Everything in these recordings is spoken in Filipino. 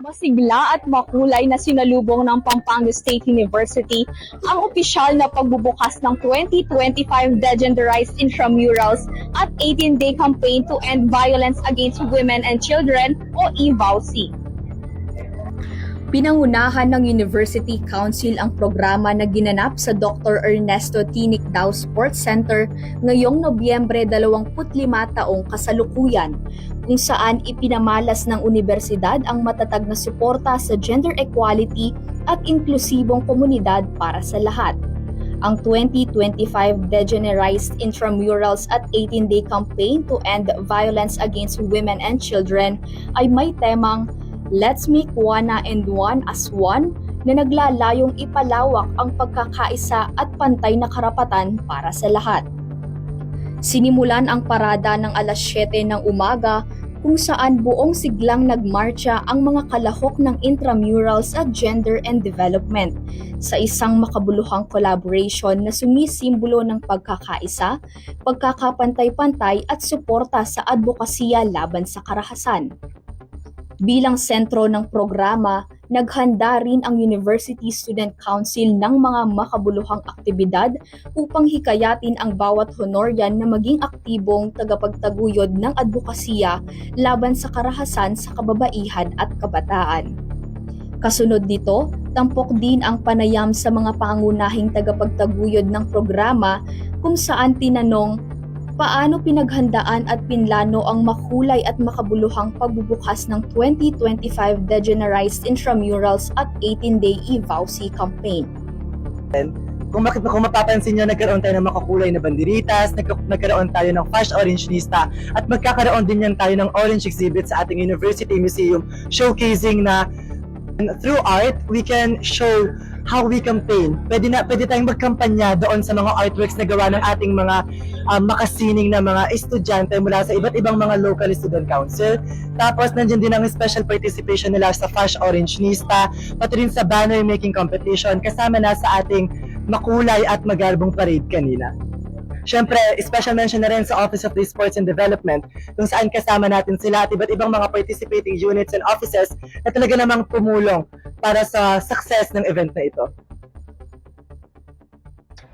Masigla at makulay na sinalubong ng Pampanga State University ang opisyal na pagbubukas ng 2025 Degenderized Intramurals at 18-day campaign to end violence against women and children o EVALC. Pinangunahan ng University Council ang programa na ginanap sa Dr. Ernesto T. Nicdao Sports Center ngayong Nobyembre 25 taong kasalukuyan, kung saan ipinamalas ng universidad ang matatag na suporta sa gender equality at inklusibong komunidad para sa lahat. Ang 2025 Degenderized Intramurals at 18-day campaign to end violence against women and children ay may temang Let's Make Wana and One as One na naglalayong ipalawak ang pagkakaisa at pantay na karapatan para sa lahat. Sinimulan ang parada ng alas 7 ng umaga kung saan buong siglang nagmarcha ang mga kalahok ng intramurals at gender and development sa isang makabuluhang collaboration na sumisimbolo ng pagkakaisa, pagkakapantay-pantay at suporta sa advokasya laban sa karahasan. Bilang sentro ng programa, naghanda rin ang University Student Council ng mga makabuluhang aktibidad upang hikayatin ang bawat honoryan na maging aktibong tagapagtaguyod ng advokasya laban sa karahasan sa kababaihan at kabataan. Kasunod nito, tampok din ang panayam sa mga pangunahing tagapagtaguyod ng programa kung saan tinanong paano pinaghandaan at pinlano ang makulay at makabuluhang pagbubukas ng 2025 Degenderized Intramurals at 18-day EVALC campaign. Kung mapapansin nyo, nagkaroon tayo ng makakulay na banderitas, nagkaroon tayo ng Flash Orange Lista, at magkakaroon din yan tayo ng orange exhibit sa ating University Museum, showcasing na through art, we can show how we campaign. Pwede tayong magkampanya doon sa mga artworks na gawa ng ating mga makasining na mga estudyante mula sa iba't ibang mga local student council. Tapos nandiyan din ang special participation nila sa Flash Orange Lista, pati rin sa banner making competition, kasama na sa ating makulay at magarbong parade kanina. Siyempre, special mention na rin sa Office of the Sports and Development, kung saan kasama natin sila at iba't ibang mga participating units and offices na talaga namang tumulong para sa success ng event na ito.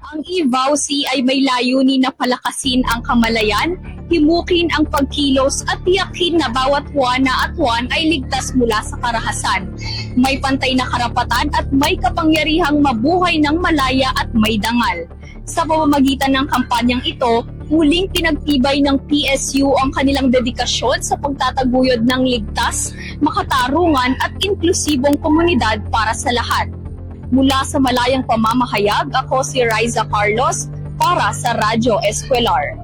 Ang EVALC ay may layunin na palakasin ang kamalayan, himukin ang pagkilos at tiyakin na bawat wana at wan ay ligtas mula sa karahasan. May pantay na karapatan at may kapangyarihang mabuhay ng malaya at may dangal. Sa pamamagitan ng kampanyang ito, muling pinagtibay ng PSU ang kanilang dedikasyon sa pagtataguyod ng ligtas, makatarungan at inklusibong komunidad para sa lahat. Mula sa malayang pamamahayag, ako si Riza Carlos para sa Radyo Eskwelaar.